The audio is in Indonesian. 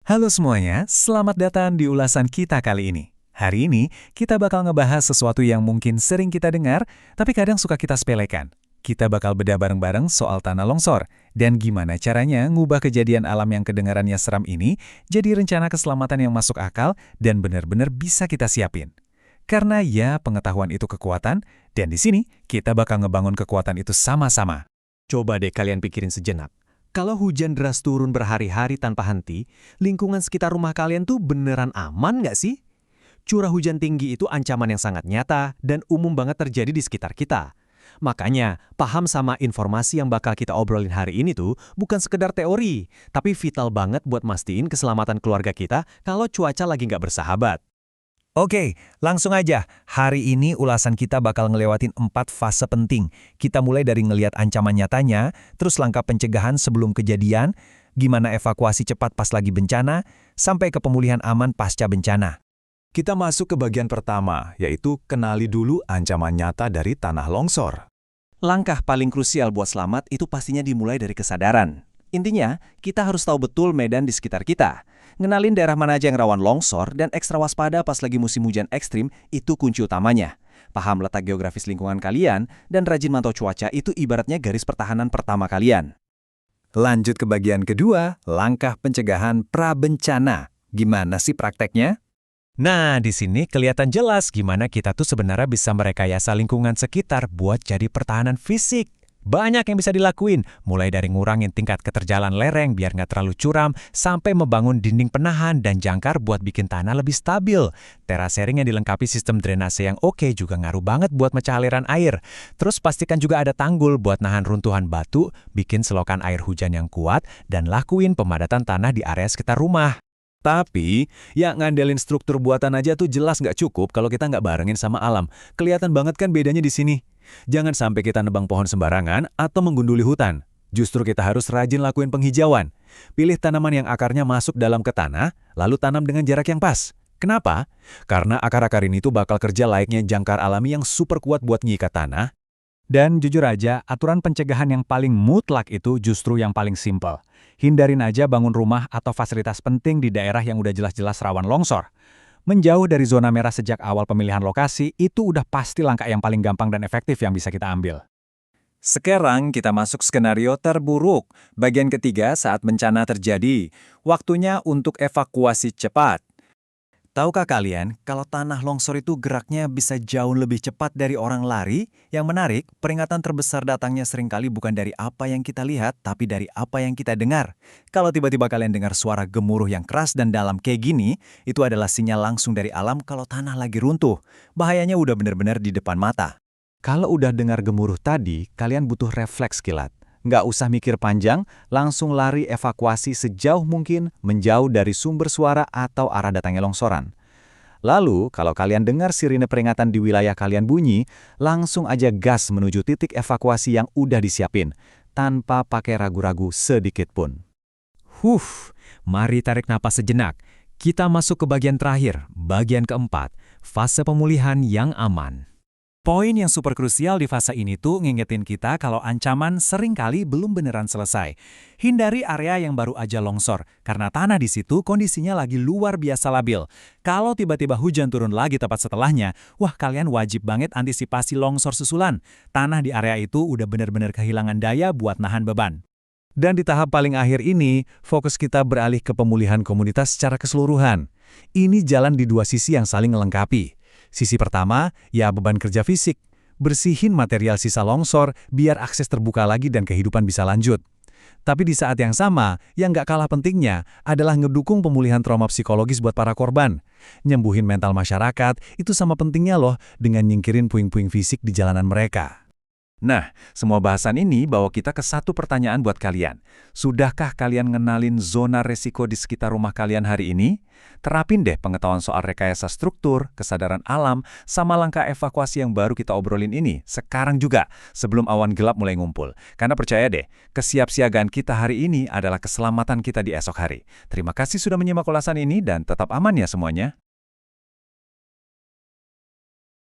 Halo semuanya, selamat datang di ulasan kita kali ini. Hari ini, kita bakal ngebahas sesuatu yang mungkin sering kita dengar, tapi kadang suka kita sepelekan. Kita bakal bedah bareng-bareng soal tanah longsor, dan gimana caranya ngubah kejadian alam yang kedengarannya seram ini jadi rencana keselamatan yang masuk akal dan benar-benar bisa kita siapin. Karena ya, pengetahuan itu kekuatan, dan di sini kita bakal ngebangun kekuatan itu sama-sama. Coba deh kalian pikirin sejenak. Kalau hujan deras turun berhari-hari tanpa henti, lingkungan sekitar rumah kalian tuh beneran aman nggak sih? Curah hujan tinggi itu ancaman yang sangat nyata dan umum banget terjadi di sekitar kita. Makanya, paham sama informasi yang bakal kita obrolin hari ini tuh bukan sekedar teori, tapi vital banget buat mastiin keselamatan keluarga kita kalau cuaca lagi nggak bersahabat. Oke, langsung aja. Hari ini ulasan kita bakal ngelewatin 4 fase penting. Kita mulai dari ngelihat ancaman nyatanya, terus langkah pencegahan sebelum kejadian, gimana evakuasi cepat pas lagi bencana, sampai ke pemulihan aman pasca bencana. Kita masuk ke bagian pertama, yaitu kenali dulu ancaman nyata dari tanah longsor. Langkah paling krusial buat selamat itu pastinya dimulai dari kesadaran. Intinya, kita harus tahu betul medan di sekitar kita. Ngenalin daerah mana aja yang rawan longsor dan ekstra waspada pas lagi musim hujan ekstrim itu kunci utamanya. Paham letak geografis lingkungan kalian dan rajin mantau cuaca itu ibaratnya garis pertahanan pertama kalian. Lanjut ke bagian kedua, langkah pencegahan prabencana. Gimana sih prakteknya? Nah, di sini kelihatan jelas gimana kita tuh sebenarnya bisa merekayasa lingkungan sekitar buat jadi pertahanan fisik. Banyak yang bisa dilakuin, mulai dari ngurangin tingkat keterjalan lereng biar nggak terlalu curam, sampai membangun dinding penahan dan jangkar buat bikin tanah lebih stabil. Terasering yang dilengkapi sistem drainase yang oke juga ngaruh banget buat mecah aliran air. Terus pastikan juga ada tanggul buat nahan runtuhan batu, bikin selokan air hujan yang kuat, dan lakuin pemadatan tanah di area sekitar rumah. Tapi, ya ngandelin struktur buatan aja tuh jelas nggak cukup kalau kita nggak barengin sama alam. Kelihatan banget kan bedanya di sini. Jangan sampai kita nebang pohon sembarangan atau menggunduli hutan. Justru kita harus rajin lakuin penghijauan. Pilih tanaman yang akarnya masuk dalam ke tanah, lalu tanam dengan jarak yang pas. Kenapa? Karena akar-akar ini tuh bakal kerja layaknya jangkar alami yang super kuat buat ngikat tanah. Dan jujur aja, aturan pencegahan yang paling mutlak itu justru yang paling simpel. Hindarin aja bangun rumah atau fasilitas penting di daerah yang udah jelas-jelas rawan longsor. Menjauh dari zona merah sejak awal pemilihan lokasi, itu udah pasti langkah yang paling gampang dan efektif yang bisa kita ambil. Sekarang kita masuk skenario terburuk. Bagian ketiga saat bencana terjadi. Waktunya untuk evakuasi cepat. Tahukah kalian, kalau tanah longsor itu geraknya bisa jauh lebih cepat dari orang lari? Yang menarik, peringatan terbesar datangnya seringkali bukan dari apa yang kita lihat, tapi dari apa yang kita dengar. Kalau tiba-tiba kalian dengar suara gemuruh yang keras dan dalam kayak gini, itu adalah sinyal langsung dari alam kalau tanah lagi runtuh. Bahayanya udah benar-benar di depan mata. Kalau udah dengar gemuruh tadi, kalian butuh refleks kilat. Nggak usah mikir panjang, langsung lari evakuasi sejauh mungkin menjauh dari sumber suara atau arah datangnya longsoran. Lalu, kalau kalian dengar sirine peringatan di wilayah kalian bunyi, langsung aja gas menuju titik evakuasi yang udah disiapin, tanpa pakai ragu-ragu sedikit pun. Mari tarik napas sejenak. Kita masuk ke bagian terakhir, bagian keempat, fase pemulihan yang aman. Poin yang super krusial di fase ini tuh ngingetin kita kalau ancaman seringkali belum beneran selesai. Hindari area yang baru aja longsor, karena tanah di situ kondisinya lagi luar biasa labil. Kalau tiba-tiba hujan turun lagi tepat setelahnya, wah kalian wajib banget antisipasi longsor susulan. Tanah di area itu udah bener-bener kehilangan daya buat nahan beban. Dan di tahap paling akhir ini, fokus kita beralih ke pemulihan komunitas secara keseluruhan. Ini jalan di dua sisi yang saling melengkapi. Sisi pertama, ya beban kerja fisik. Bersihin material sisa longsor biar akses terbuka lagi dan kehidupan bisa lanjut. Tapi di saat yang sama, yang nggak kalah pentingnya adalah ngedukung pemulihan trauma psikologis buat para korban. Nyembuhin mental masyarakat, itu sama pentingnya loh dengan nyingkirin puing-puing fisik di jalanan mereka. Nah, semua bahasan ini bawa kita ke satu pertanyaan buat kalian. Sudahkah kalian ngenalin zona resiko di sekitar rumah kalian hari ini? Terapin deh pengetahuan soal rekayasa struktur, kesadaran alam, sama langkah evakuasi yang baru kita obrolin ini sekarang juga, sebelum awan gelap mulai ngumpul. Karena percaya deh, kesiapsiagaan kita hari ini adalah keselamatan kita di esok hari. Terima kasih sudah menyimak ulasan ini dan tetap aman ya semuanya.